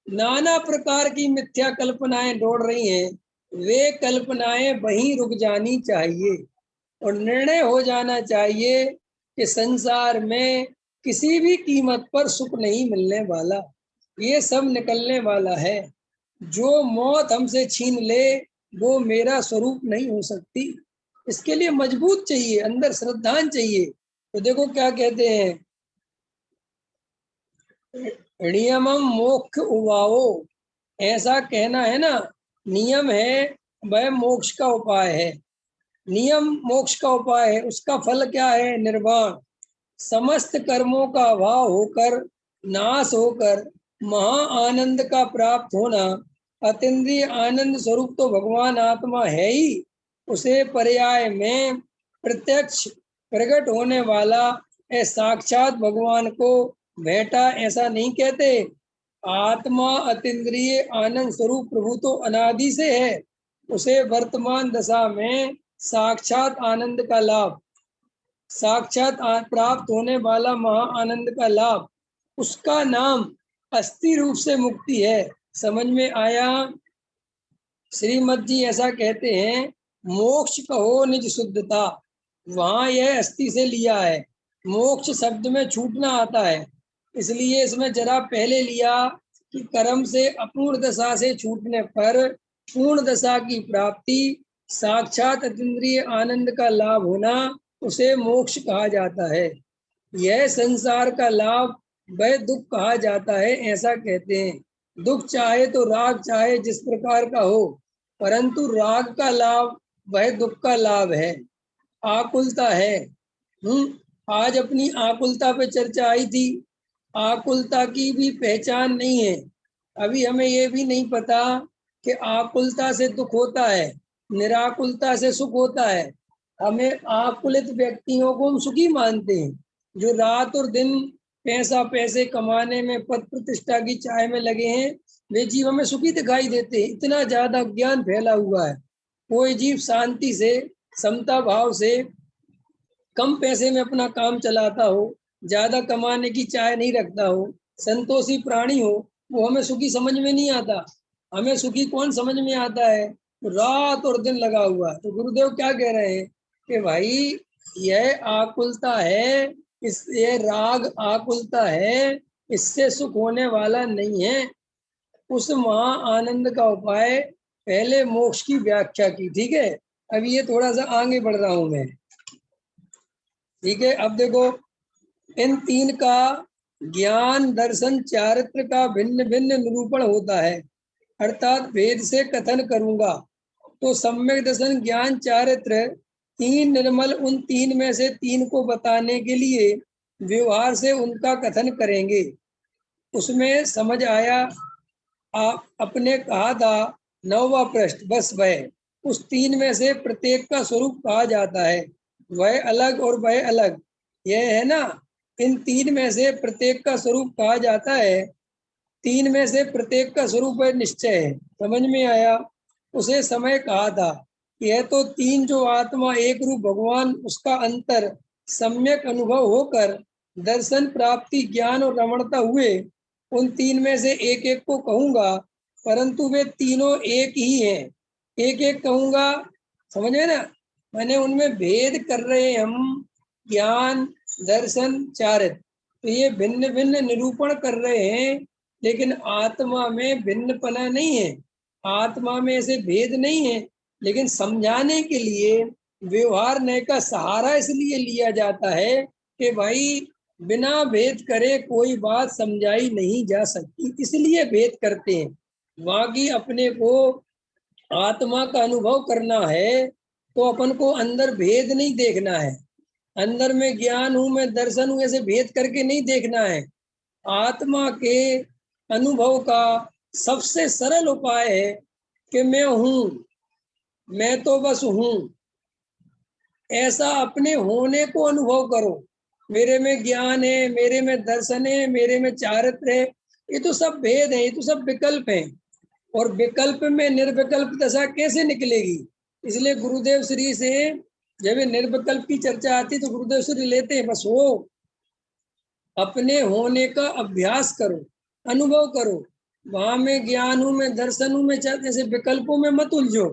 नाना प्रकार की मिथ्या कल्पनाएं दौड़ रही हैं, वे कल्पनाएं वहीं रुक जानी चाहिए और निर्णय हो जाना चाहिए कि संसार में किसी भी कीमत पर सुख नहीं मिलने वाला, ये सब निकलने वाला है। जो मौत हमसे छीन ले वो मेरा स्वरूप नहीं हो सकती। इसके लिए मजबूत चाहिए, अंदर श्रद्धान चाहिए। तो देखो क्या कहते हैं, नियमम मोक्ष उवाओ, ऐसा कहना है ना, नियम है वह मोक्ष का उपाय है। नियम मोक्ष का उपाय है, उसका फल क्या है? निर्वाण। समस्त कर्मों का अभाव होकर, नाश होकर महा आनंद का प्राप्त होना। अतीन्द्रिय आनंद स्वरूप तो भगवान आत्मा है ही, उसे पर्याय में प्रत्यक्ष प्रकट होने वाला साक्षात भगवान को भेंटा ऐसा नहीं कहते। आत्मा अतीन्द्रिय आनंद स्वरूप प्रभु तो अनादि से है, उसे वर्तमान दशा में साक्षात आनंद का लाभ, साक्षात प्राप्त होने वाला महा आनंद का लाभ, उसका नाम अस्थि रूप से मुक्ति है। समझ में आया? श्रीमद जी ऐसा कहते हैं, मोक्ष कहो निज शुद्धता, वहां यह अस्थि से लिया है। मोक्ष शब्द में छूटना आता है, इसलिए इसमें जरा पहले लिया कि कर्म से अपूर्ण दशा से छूटने पर पूर्ण दशा की प्राप्ति, साक्षात अतीन्द्रिय आनंद का लाभ होना, उसे मोक्ष कहा जाता है। यह संसार का लाभ वह दुख कहा जाता है, ऐसा कहते हैं। दुख चाहे तो राग चाहे जिस प्रकार का हो, परंतु राग का लाभ वह दुख का लाभ है। आकुलता है, आज अपनी आकुलता पे चर्चा आई थी। आकुलता की भी पहचान नहीं है। अभी हमें ये भी नहीं पता कि आकुलता से दुख होता है, निराकुलता से सुख होता है। हमें आकुलित व्यक्तियों को हम सुखी मानते हैं, जो रात और दिन पैसे कमाने में, पद प्रतिष्ठा की चाह में लगे हैं, वे जीव हमें सुखी दिखाई देते हैं। इतना ज्यादा ज्ञान फैला हुआ है। कोई जीव शांति से, समता भाव से, कम पैसे में अपना काम चलाता हो, ज्यादा कमाने की चाह नहीं रखता हो, संतोषी प्राणी हो, वो हमें सुखी समझ में नहीं आता। हमें सुखी कौन समझ में आता है? रात और दिन लगा हुआ। तो गुरुदेव क्या कह रहे हैं कि भाई यह आकुलता है, इस ये राग आकुलता है, इससे सुख होने वाला नहीं है। उस महा आनंद का उपाय पहले मोक्ष की व्याख्या की। ठीक है, अभी ये थोड़ा सा आगे बढ़ रहा हूं मैं। ठीक है, अब देखो, इन तीन का ज्ञान, दर्शन, चारित्र का भिन्न भिन्न निरूपण होता है, अर्थात भेद से कथन करूंगा। तो सम्यक दर्शन, ज्ञान, चारित्र तीन निर्मल, उन तीन में से तीन को बताने के लिए व्यवहार से उनका कथन करेंगे। उसमें समझ आया, आप अपने कहा था 9वां प्रश्न, बस वह उस तीन में से प्रत्येक का स्वरूप कहा जाता है। वह अलग और वह अलग, यह है ना। इन तीन में से प्रत्येक का स्वरूप कहा जाता है। तीन में से प्रत्येक का स्वरूप है निश्चय है। समझ में आया? उसे समय कहा था। यह तो तीन जो आत्मा एक रूप भगवान, उसका अंतर सम्यक अनुभव होकर दर्शन, प्राप्ति, ज्ञान और रमणता हुए, उन तीन में से एक एक को कहूंगा, परंतु वे तीनों एक ही हैं। एक एक कहूंगा, समझे ना? मैंने उनमें भेद कर रहे हम, ज्ञान, दर्शन, चारित्र। तो ये भिन्न भिन्न निरूपण कर रहे हैं, लेकिन आत्मा में भिन्नपना नहीं है, आत्मा में ऐसे भेद नहीं है। लेकिन समझाने के लिए व्यवहार न्याय का सहारा इसलिए लिया जाता है कि भाई बिना भेद करे कोई बात समझाई नहीं जा सकती, इसलिए भेद करते हैं। बाकी अपने को आत्मा का अनुभव करना है तो अपन को अंदर भेद नहीं देखना है। अंदर में ज्ञान हूं, मैं दर्शन हूं, ऐसे भेद करके नहीं देखना है। आत्मा के अनुभव का सबसे सरल उपाय है कि मैं हूं, मैं तो बस हूं, ऐसा अपने होने को अनुभव करो। मेरे में ज्ञान है, मेरे में दर्शन है, मेरे में चारित्र है, ये तो सब भेद है, ये तो सब विकल्प है। और विकल्प में निर्विकल्प दशा कैसे निकलेगी? इसलिए गुरुदेव श्री से जब निर्विकल्प की चर्चा आती तो गुरुदेव श्री लेते हैं, बस हो, अपने होने का अभ्यास करो, अनुभव करो। वहां में ज्ञान हूं, मैं दर्शन हूं, मैं जैसे विकल्पों में मत उलझो,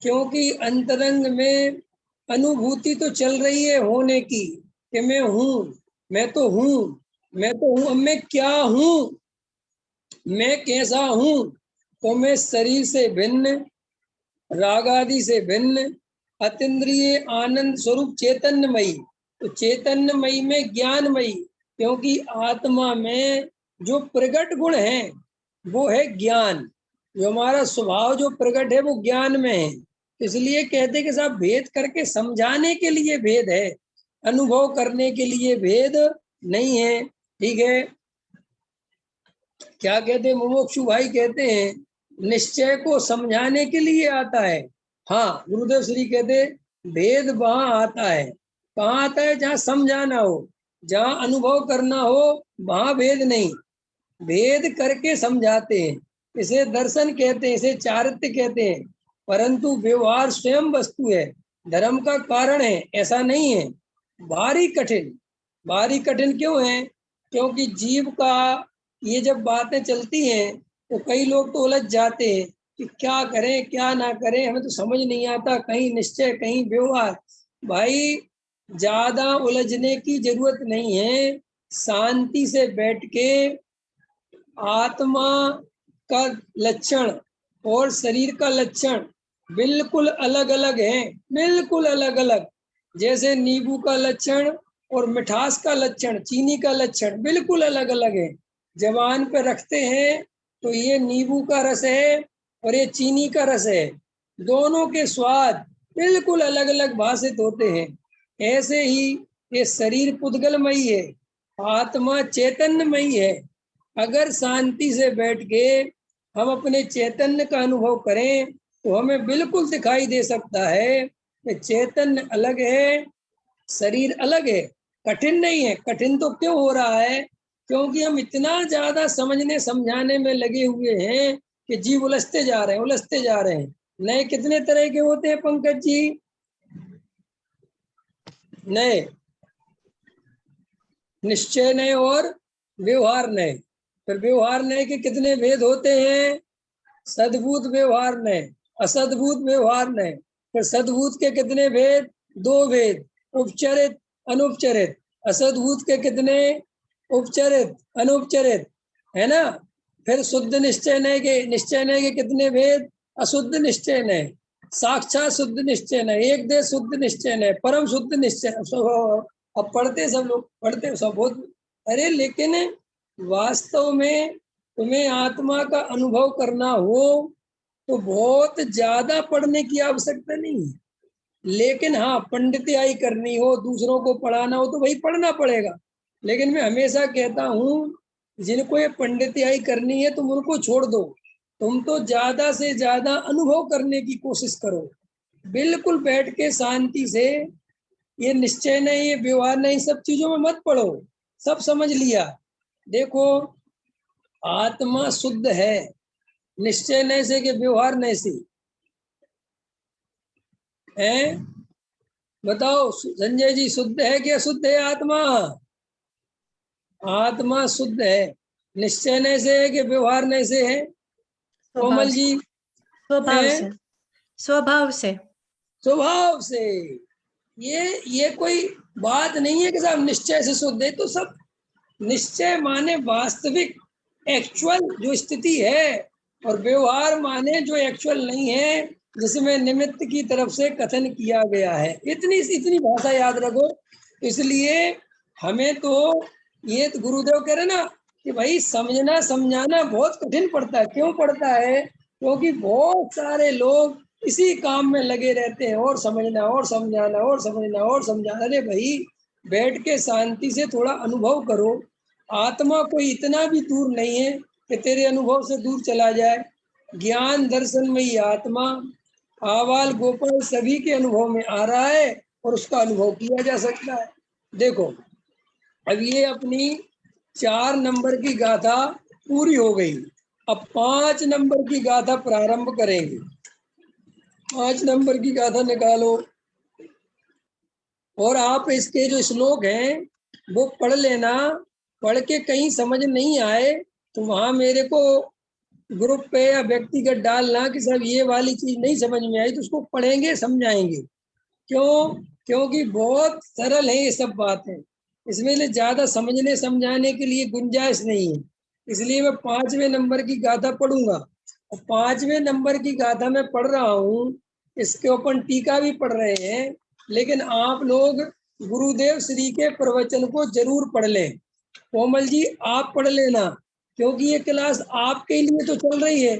क्योंकि अंतरंग में अनुभूति तो चल रही है होने की कि मैं हूं, मैं तो हूं, मैं तो हूं। अब मैं क्या हूं, मैं कैसा हूं? तो मैं शरीर से भिन्न, राग आदि से भिन्न, अतीन्द्रिय आनंद स्वरूप चैतन्यमयी। तो चैतन्यमयी में ज्ञानमयी, क्योंकि आत्मा में जो प्रगट गुण है वो है ज्ञान। जो हमारा स्वभाव जो प्रगट है वो ज्ञान में है। इसलिए कहते कि साहब भेद करके समझाने के लिए भेद है, अनुभव करने के लिए भेद नहीं है। ठीक है, क्या कहते हैं मुमुक्षु भाई? कहते हैं निश्चय को समझाने के लिए आता है। हाँ, गुरुदेव श्री कहते भेद वहां आता है, कहाँ आता है? जहाँ समझाना हो, जहाँ अनुभव करना हो, वहां भेद नहीं। भेद करके समझाते हैं, इसे दर्शन कहते हैं, इसे चारित्र्य कहते हैं। परंतु व्यवहार स्वयं वस्तु है, धर्म का कारण है, ऐसा नहीं है। भारी कठिन, भारी कठिन क्यों है? क्योंकि जीव का ये जब बातें चलती हैं तो कई लोग तो उलझ जाते हैं कि क्या करें क्या ना करें, हमें तो समझ नहीं आता, कहीं निश्चय कहीं व्यवहार। भाई ज्यादा उलझने की जरूरत नहीं है। शांति से बैठ के आत्मा का लक्षण और शरीर का लक्षण बिल्कुल अलग अलग हैं, बिल्कुल अलग अलग। जैसे नींबू का लक्षण और मिठास का लक्षण, चीनी का लक्षण बिल्कुल अलग अलग है। जबान पे रखते हैं तो ये नींबू का रस है और ये चीनी का रस है, दोनों के स्वाद बिल्कुल अलग अलग भाषित होते हैं। ऐसे ही ये शरीर पुद्गलमयी है, आत्मा चैतन्यमयी है। अगर शांति से बैठ के हम अपने चैतन्य का अनुभव करें तो हमें बिल्कुल दिखाई दे सकता है कि चैतन्य अलग है, शरीर अलग है। कठिन नहीं है। कठिन तो क्यों हो रहा है? क्योंकि हम इतना ज्यादा समझने समझाने में लगे हुए हैं कि जीव उलझते जा रहे हैं, उलझते जा रहे हैं। नए कितने तरह के होते हैं पंकज जी? नए निश्चय नए और व्यवहार नए। फिर व्यवहार नए के कितने भेद होते हैं? सद्भूत व्यवहार नए, असद्भूत व्यवहार नए। फिर सद्भूत के कितने भेद? दो भेद, उपचरित अनुपचरित। असद्भूत के कितने? उपचरित अनुपचरित, है ना। फिर शुद्ध निश्चय नय के कितने भेद? अशुद्ध निश्चय नय, साक्षात शुद्ध निश्चय नय, एक देश शुद्ध निश्चय नय, परम शुद्ध निश्चय। अब पढ़ते सब लोग, पढ़ते सब बहुत। अरे लेकिन वास्तव में तुम्हें आत्मा का अनुभव करना हो तो बहुत ज्यादा पढ़ने की आवश्यकता नहीं है। लेकिन हाँ, पंडितियाई करनी हो, दूसरों को पढ़ाना हो तो वही पढ़ना पड़ेगा। लेकिन मैं हमेशा कहता हूँ, जिनको ये पंडितियाई करनी है तुम उनको छोड़ दो। तुम तो ज्यादा से ज्यादा अनुभव करने की कोशिश करो। बिल्कुल बैठ के शांति से, ये निश्चय नहीं, ये व्यवहार नहीं, सब चीजों में मत पढ़ो। सब समझ लिया। देखो, आत्मा शुद्ध है, निश्चय नहीं से कि व्यवहार नहीं से है। बताओ संजय जी, शुद्ध है कि अशुद्ध है आत्मा? आत्मा शुद्ध है। निश्चय नहीं से है कि व्यवहार नहीं से है? स्वभाव कोमल से, जी? स्वभाव है से, स्वभाव से। स्वभाव से। ये कोई बात नहीं है कि साहब निश्चय से शुद्ध है। तो सब निश्चय माने वास्तविक, एक्चुअल जो स्थिति है, और व्यवहार माने जो एक्चुअल नहीं है, जिसमें निमित्त की तरफ से कथन किया गया है। इतनी इतनी भाषा याद रखो। इसलिए हमें तो ये तो गुरुदेव कह रहे ना कि भाई समझना समझाना बहुत कठिन पड़ता है। क्यों पड़ता है? क्योंकि बहुत सारे लोग इसी काम में लगे रहते हैं, और समझना और समझाना और समझना और समझाना। अरे भाई, बैठ के शांति से थोड़ा अनुभव करो। आत्मा कोई इतना भी दूर नहीं है कि तेरे अनुभव से दूर चला जाए। ज्ञान दर्शन में ही आत्मा आवाल गोपाल सभी के अनुभव में आ रहा है, और उसका अनुभव किया जा सकता है। देखो, अब ये अपनी 4 नंबर की गाथा पूरी हो गई। अब 5 नंबर की गाथा प्रारंभ करेंगे। 5 नंबर की गाथा निकालो, और आप इसके जो श्लोक हैं वो पढ़ लेना। पढ़ के कहीं समझ नहीं आए तो वहां मेरे को ग्रुप पे या व्यक्तिगत डालना कि साहब ये वाली चीज नहीं समझ में आई, तो उसको पढ़ेंगे समझाएंगे। क्यों? क्योंकि बहुत सरल है ये सब बातें। इसमें लिए ज्यादा समझने समझाने के लिए गुंजाइश नहीं है। इसलिए मैं 5वें नंबर की गाथा पढ़ूंगा। और 5वें नंबर की गाथा में पढ़ रहा हूँ, इसके अपन टीका भी पढ़ रहे हैं। लेकिन आप लोग गुरुदेव श्री के प्रवचन को जरूर पढ़ लें। कोमल जी, आप पढ़ लेना, क्योंकि ये क्लास आपके लिए तो चल रही है,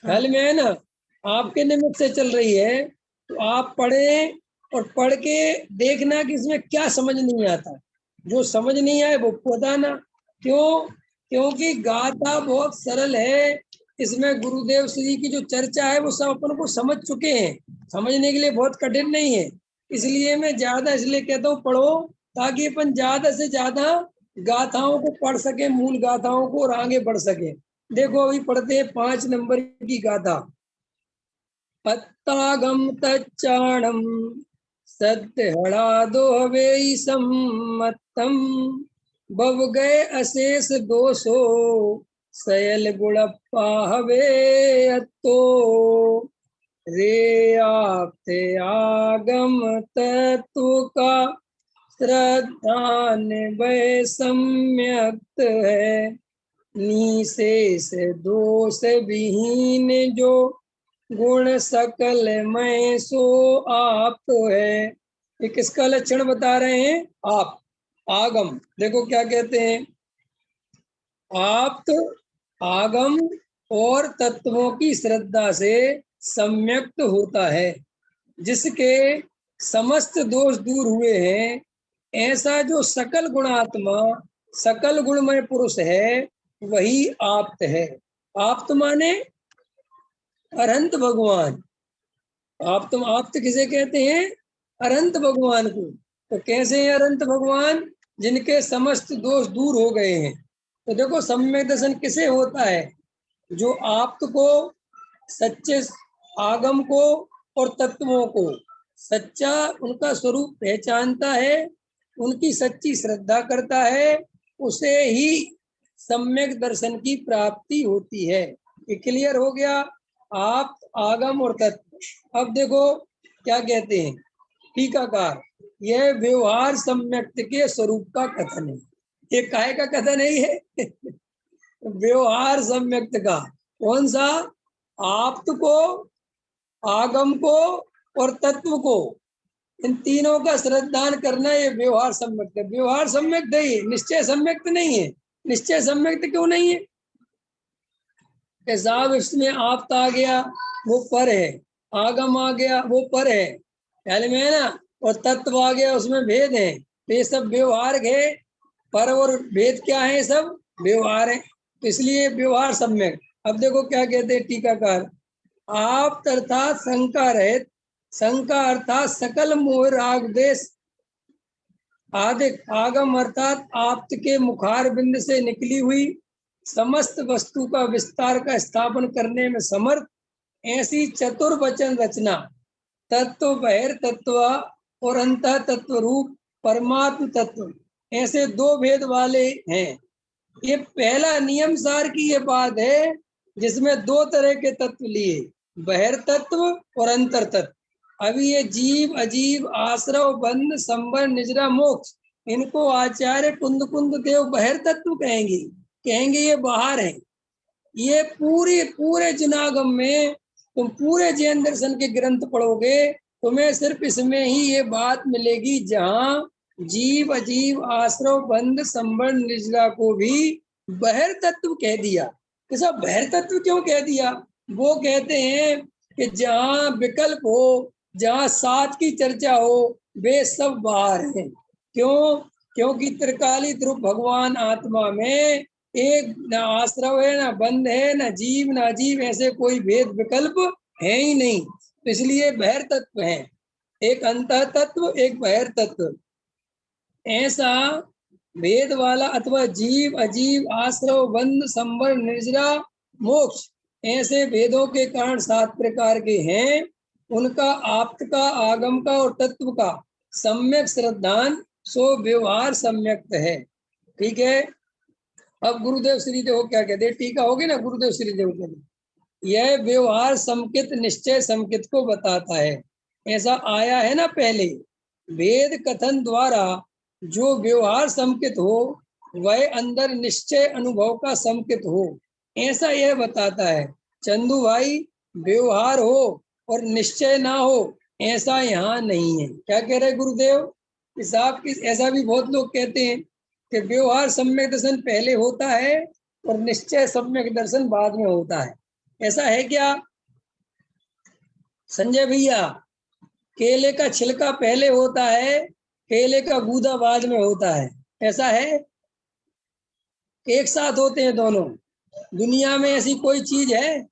ख्याल में है ना, आपके निमित्त से चल रही है। तो आप पढ़ें, और पढ़ के देखना कि इसमें क्या समझ नहीं आता। जो समझ नहीं आए वो बताना। क्यों? क्योंकि गाथा बहुत सरल है। इसमें गुरुदेव श्री की जो चर्चा है वो सब अपन को समझ चुके हैं। समझने के लिए बहुत कठिन नहीं है। इसलिए मैं ज्यादा इसलिए कहता हूँ पढ़ो, ताकि अपन ज्यादा से ज्यादा गाथाओं को पढ़ सके, मूल गाथाओं को, और आगे बढ़ सके। देखो, अभी पढ़ते हैं 5 नंबर की गाथा। पत्तागम तच्चाणम सत्यहड़ादो हवे सम्मतम, बव गए अशेष दोषो सयल गुणप्पा हवे अत्तो, रे आपते आगम तत्व का श्रद्धान वै सम्यक्त है, निशेष दोष विहीन जो गुण सकल मय सो आप है। ये किसका लक्षण बता रहे हैं? आप, आगम। देखो क्या कहते हैं, आप आगम और तत्वों की श्रद्धा से सम्यक्त होता है, जिसके समस्त दोष दूर हुए हैं। ऐसा जो सकल गुणात्मा, सकल गुणमय पुरुष है, वही आप्त है। आप्त माने अरहंत भगवान। आप तो किसे कहते हैं? अरहंत भगवान को। तो कैसे हैं अरहंत भगवान? जिनके समस्त दोष दूर हो गए हैं। तो देखो सम्यक दर्शन किसे होता है? जो आप्त को, सच्चे आगम को और तत्वों को सच्चा उनका स्वरूप पहचानता है, उनकी सच्ची श्रद्धा करता है, उसे ही सम्यक दर्शन की प्राप्ति होती है। ये क्लियर हो गया? आप, आगम और तत्व। अब देखो क्या कहते हैं टीकाकार, यह व्यवहार सम्यक्त के स्वरूप का कथन है। ये काहे का कथन है ये? व्यवहार सम्यक्त का। कौन सा? आप्त को, आगम को और तत्व को, इन तीनों का श्रद्धान करना ये व्यवहार सम्यक्त है। व्यवहार सम्यक्त है, ये निश्चय सम्यक्त नहीं है। निश्चय सम्यक्त क्यों नहीं है? साहब इसमें आप आ गया वो पर है, आगम आ गया वो पर है, ख्याल में है ना, और तत्व आ गया उसमें भेद है। तो ये सब व्यवहार है, पर और भेद क्या है? सब व्यवहार है। तो इसलिए व्यवहार सम्यक। अब देखो क्या कहते हैं टीकाकार, आप अर्थात शंका रहित, शंका अर्थात सकल मोह राग देश आदिक, आगम अर्थात आप्त के मुखार बिंद से निकली हुई समस्त वस्तु का विस्तार का स्थापन करने में समर्थ ऐसी चतुर्वचन रचना, तत्व बहिर तत्व और अंत तत्व रूप परमात्म तत्व, ऐसे दो भेद वाले हैं। ये पहला नियम सार की ये बात है जिसमें दो तरह के तत्व लिए, बहिर तत्व और अंतर तत्व। अभी ये जीव अजीव आश्रव बंध संबर निजरा मोक्ष, इनको आचार्य कुंद कुंद देव बहिर तत्व कहेंगे, कहेंगे ये बाहर है। ये पूरे जिनागम में तुम पूरे जैन दर्शन के ग्रंथ पढ़ोगे, तुम्हें सिर्फ इसमें ही ये बात मिलेगी जहाँ जीव अजीव आश्रव बंध संबंध निजरा को भी बहिर तत्व कह दिया। ऐसा बहिर तत्व क्यों कह दिया? वो कहते हैं कि जहाँ विकल्प हो, जहाँ साथ की चर्चा हो, वे सब बाहर हैं। क्यों? क्योंकि त्रिकाली ध्रुव भगवान आत्मा में एक न आश्रव है, न बंध है, न जीव न अजीव, ऐसे कोई भेद विकल्प है ही नहीं। तो इसलिए बहिर तत्व है, एक अंतः तत्व, एक बहिर तत्व। ऐसा भेद वाला अथवा जीव अजीव आश्रव बंध संबर निर्जरा मोक्ष, ऐसे भेदों के कारण 7 प्रकार के हैं। उनका आप्त का, आगम का और तत्व का सम्यक श्रद्धान सो व्यवहार सम्यक्त है। ठीक है। अब गुरुदेव श्री देव क्या कहते हैं, टीका होगी ना, गुरुदेव श्री देव कहते यह व्यवहार समकित निश्चय समकित को बताता है। ऐसा आया है ना पहले, वेद कथन द्वारा जो व्यवहार समकित हो वह अंदर निश्चय अनुभव का समकित हो, ऐसा यह बताता है। चंदू भाई, व्यवहार हो और निश्चय ना हो ऐसा यहाँ नहीं है। क्या कह रहे गुरुदेव? साहब की ऐसा भी बहुत लोग कहते हैं कि व्यवहार सम्यक दर्शन पहले होता है और निश्चय सम्यक दर्शन बाद में होता है। ऐसा है क्या संजय भैया? केले का छिलका पहले होता है, केले का गूदा बाद में होता है, ऐसा है? एक साथ होते हैं दोनों? दुनिया में ऐसी कोई चीज है?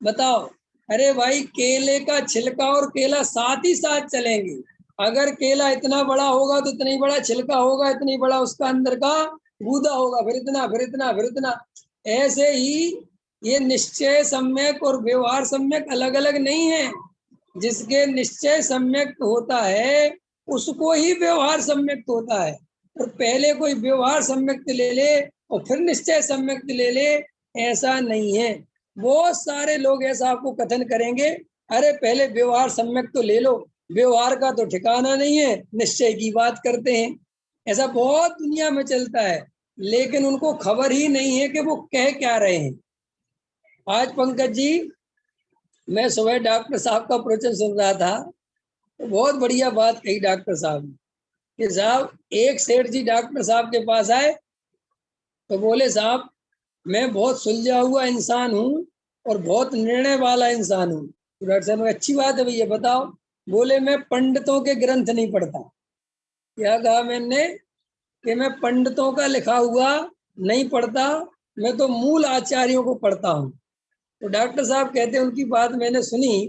बताओ। अरे भाई, केले का छिलका और केला साथ ही साथ चलेंगे। अगर केला इतना बड़ा होगा तो इतना ही बड़ा छिलका होगा, इतनी बड़ा उसका अंदर का गूदा होगा, फिर इतना, फिर इतना, फिर इतना। ऐसे ही ये निश्चय सम्यक और व्यवहार सम्यक अलग अलग नहीं है। जिसके निश्चय सम्यक होता है उसको ही व्यवहार सम्यक होता है, और पहले कोई व्यवहार सम्यक ले ले और फिर निश्चय सम्यक ले ले, ऐसा नहीं है। बहुत सारे लोग ऐसा आपको कथन करेंगे, अरे पहले व्यवहार सम्यक तो ले लो, व्यवहार का तो ठिकाना नहीं है, निश्चय की बात करते हैं। ऐसा बहुत दुनिया में चलता है, लेकिन उनको खबर ही नहीं है कि वो कह क्या रहे हैं। आज पंकज जी, मैं सुबह डॉक्टर साहब का प्रवचन सुन रहा था, तो बहुत बढ़िया बात कही डॉक्टर साहब ने कि साहब, एक सेठ जी डॉक्टर साहब के पास आए तो बोले, साहब मैं बहुत सुलझा हुआ इंसान हूँ और बहुत निर्णय वाला इंसान हूँ। तो डॉक्टर साहब ने, अच्छी बात है भैया, बताओ। बोले, मैं पंडितों के ग्रंथ नहीं पढ़ता। क्या कहा मैंने? कि मैं पंडितों का लिखा हुआ नहीं पढ़ता, मैं तो मूल आचार्यों को पढ़ता हूँ। तो डॉक्टर साहब कहते हैं उनकी बात मैंने सुनी,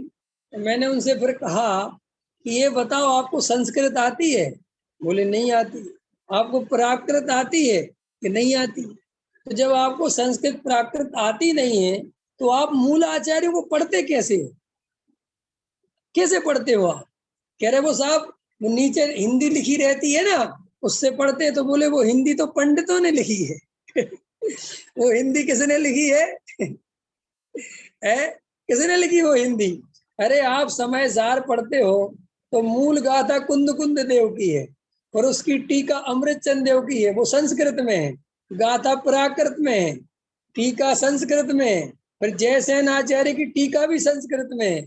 तो मैंने उनसे फिर कहा कि ये बताओ आपको संस्कृत आती है? बोले नहीं आती। आपको प्राकृत आती है कि नहीं आती? तो जब आपको संस्कृत प्राकृत आती नहीं है तो आप मूल आचार्य को पढ़ते कैसे हो? कैसे पढ़ते हो आप? कह रहे वो साहब वो नीचे हिंदी लिखी रहती है ना, उससे पढ़ते। तो बोले वो हिंदी तो पंडितों ने लिखी है। वो हिंदी किसने लिखी है? है किसने लिखी वो हिंदी? अरे आप समय सार पढ़ते हो तो मूल गाथा कुंद कुंद देव की है और उसकी टीका अमृत चंद देव की है, वो संस्कृत में है। गाथा प्राकृत में है, टीका संस्कृत में है, फिर जयसेन आचार्य की टीका भी संस्कृत में है।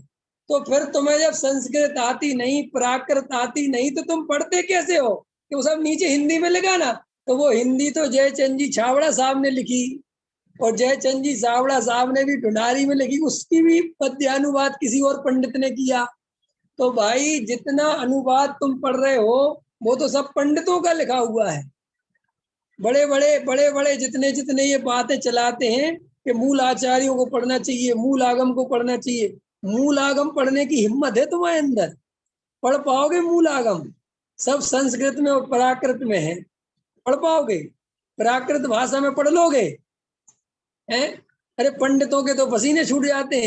तो फिर तुम्हें जब संस्कृत आती नहीं, प्राकृत आती नहीं, तो तुम पढ़ते कैसे हो? कि वो सब नीचे हिंदी में लगा ना। तो वो हिंदी तो जयचंद जी छावड़ा साहब ने लिखी, और जयचंद जी छावड़ा साहब ने भी ढुंढारी में लिखी, उसकी भी पद्यानुवाद किसी और पंडित ने किया। तो भाई जितना अनुवाद तुम पढ़ रहे हो वो तो सब पंडितों का लिखा हुआ है। बड़े बड़े जितने जितने ये बातें चलाते हैं कि मूल आचार्यों को पढ़ना चाहिए, मूल आगम को पढ़ना चाहिए। मूल आगम पढ़ने की हिम्मत है तुम्हारे अंदर? पढ़ पाओगे मूल आगम? सब संस्कृत में और प्राकृत में है, पढ़ पाओगे? प्राकृत भाषा में पढ़ लोगे? हैं? अरे पंडितों के तो पसीने छूट जाते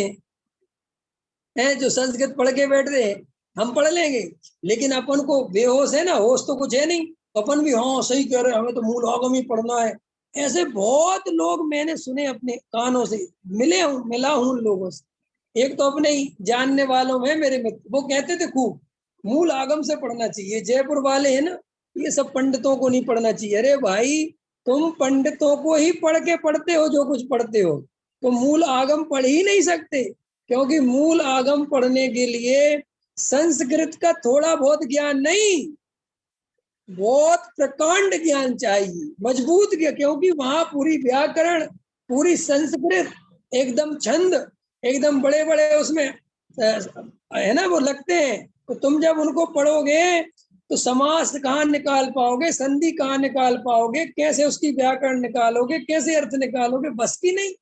हैं जो संस्कृत पढ़ के बैठ रहे हैं। हम पढ़ लेंगे, लेकिन अपन को बेहोश है ना, होश तो कुछ है नहीं। अपन भी हाँ सही कह रहे हैं, हमें तो मूल आगम ही पढ़ना है। ऐसे बहुत लोग मैंने सुने, अपने कानों से मिला हूं उन लोगों से। एक तो अपने ही जानने वालों में मेरे मित्र, वो कहते थे खूब मूल आगम से पढ़ना चाहिए। जयपुर वाले हैं ना, ये सब पंडितों को नहीं पढ़ना चाहिए। अरे भाई तुम पंडितों को ही पढ़ के पढ़ते हो जो कुछ पढ़ते हो, तो मूल आगम पढ़ ही नहीं सकते। क्योंकि मूल आगम पढ़ने के लिए संस्कृत का थोड़ा बहुत ज्ञान नहीं, बहुत प्रकांड ज्ञान चाहिए, मजबूत ज्ञान। क्योंकि वहां पूरी व्याकरण, पूरी संस्कृत, एकदम छंद, एकदम बड़े बड़े उसमें है ना वो लगते हैं। तो तुम जब उनको पढ़ोगे तो समास कहाँ निकाल पाओगे, संधि कहाँ निकाल पाओगे, कैसे उसकी व्याकरण निकालोगे, कैसे अर्थ निकालोगे? बस की नहीं।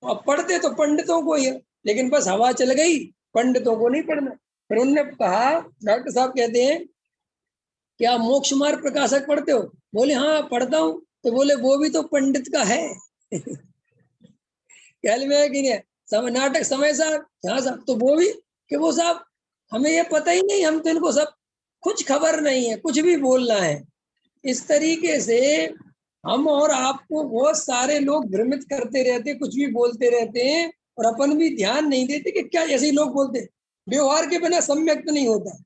अब पढ़ते तो पंडितों को ही है, लेकिन बस हवा चल गई, पंडितों को नहीं पढ़ना। फिर उन्होंने कहा, डॉक्टर साहब कहते हैं क्या मोक्ष मार्ग प्रकाशक पढ़ते हो? बोले हाँ पढ़ता हूँ। तो बोले वो भी तो पंडित का है। ख्याल में है कि नहीं? समय नाटक समय साहब, हाँ साहब, तो वो भी कि वो साहब हमें ये पता ही नहीं, हम तो इनको सब कुछ खबर नहीं है, कुछ भी बोलना है। इस तरीके से हम और आपको बहुत सारे लोग भ्रमित करते रहते, कुछ भी बोलते रहते हैं, और अपन भी ध्यान नहीं देते कि क्या ऐसे लोग बोलते हैं। व्यवहार के बिना सम्यक नहीं होता,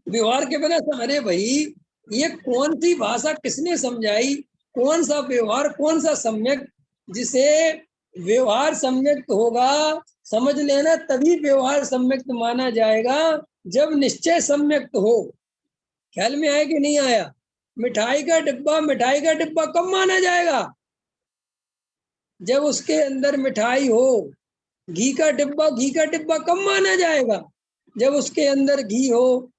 व्यवहार के बिना। अरे भाई ये कौन सी भाषा किसने समझाई? कौन सा व्यवहार, कौन सा सम्यक? जिसे व्यवहार सम्यक होगा, समझ लेना, तभी व्यवहार सम्यक माना जाएगा जब निश्चय सम्यक हो। ख्याल में आया कि नहीं आया? मिठाई का डिब्बा कब माना जाएगा? जब उसके अंदर मिठाई हो। घी का डिब्बा कब माना जाएगा? जब उसके अंदर घी हो।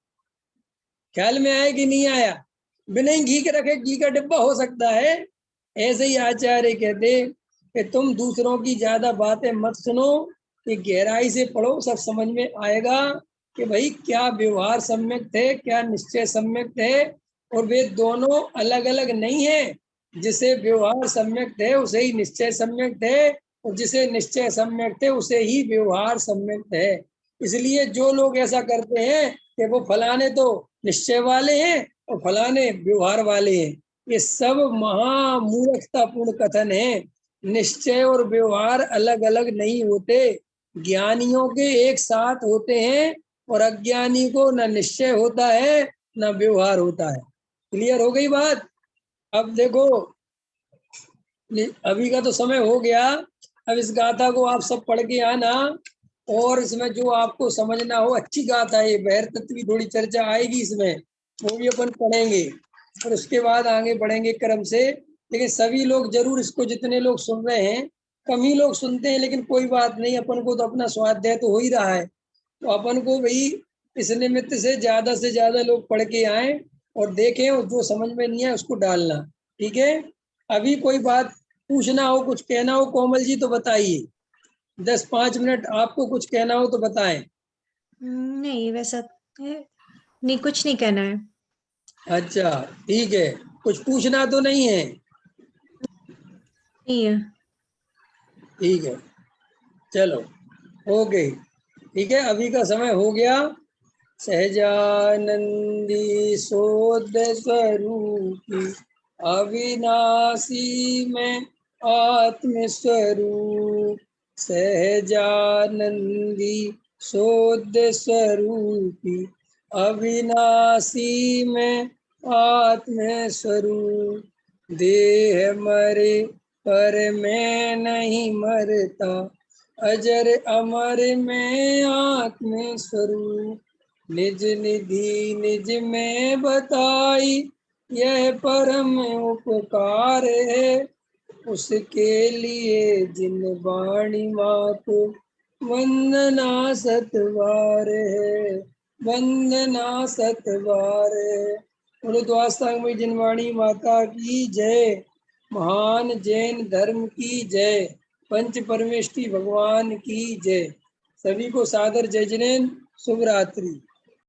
ख्याल में आया कि नहीं आया? बिना घी के रखे घी का डिब्बा हो सकता है? ऐसे ही आचार्य कहते कि तुम दूसरों की ज्यादा बातें मत सुनो, कि गहराई से पढ़ो, सब समझ में आएगा कि भाई क्या व्यवहार सम्यक थे, क्या निश्चय सम्यक थे। और वे दोनों अलग अलग नहीं है। जिसे व्यवहार सम्यक थे उसे ही निश्चय सम्यक थे, और जिसे निश्चय सम्यक थे उसे ही व्यवहार सम्यक थे। इसलिए जो लोग ऐसा करते हैं कि वो फलाने तो निश्चय वाले हैं और फलाने व्यवहार वाले हैं, ये सब महामूर्खतापूर्ण कथन है। निश्चय और व्यवहार अलग अलग नहीं होते, ज्ञानियों के एक साथ होते हैं, और अज्ञानी को न निश्चय होता है न व्यवहार होता है। क्लियर हो गई बात? अब देखो अभी का तो समय हो गया, अब इस गाथा को आप सब पढ़ के आना, और इसमें जो आपको समझना हो, अच्छी गाथा है, बहर तत्व की थोड़ी चर्चा आएगी इसमें, वो भी अपन पढ़ेंगे, और उसके बाद आगे बढ़ेंगे क्रम से। लेकिन सभी लोग जरूर इसको, जितने लोग सुन रहे हैं, कम ही लोग सुनते हैं, लेकिन कोई बात नहीं, अपन को तो अपना स्वाध्याय तो हो ही रहा है। तो अपन को भाई इस निमित्त से ज्यादा लोग पढ़ के आए और देखें, और जो समझ में नहीं है उसको डालना। ठीक है? अभी कोई बात पूछना हो, कुछ कहना हो कोमल जी, तो बताइए। 10-5 मिनट आपको कुछ कहना हो तो बताएं। नहीं वैसा नहीं, कुछ नहीं कहना है। अच्छा ठीक है, कुछ पूछना तो नहीं है? नहीं है। ठीक है, चलो हो गई। ठीक है, अभी का समय हो गया। सहजानंदी शोध स्वरूपी अविनाशी में आत्मस्वरूप, सहजानंदी शोध स्वरूपी अविनाशी में आत्मस्वरूप, देह मरे पर मैं नहीं मरता, अजर अमर में आत्म स्वरूप, निज निधि निज में बताई यह परम उपकार है, उसके लिए जिन वाणी मातो वंदना सतवार है, वंदना सतवार है। उर्ध्वास्तांग में जिनवाणी माता की जय, महान जैन धर्म की जय, पंच परमेष्टि भगवान की जय। सभी को सादर जय जिनेन्द्र, शुभ रात्रि।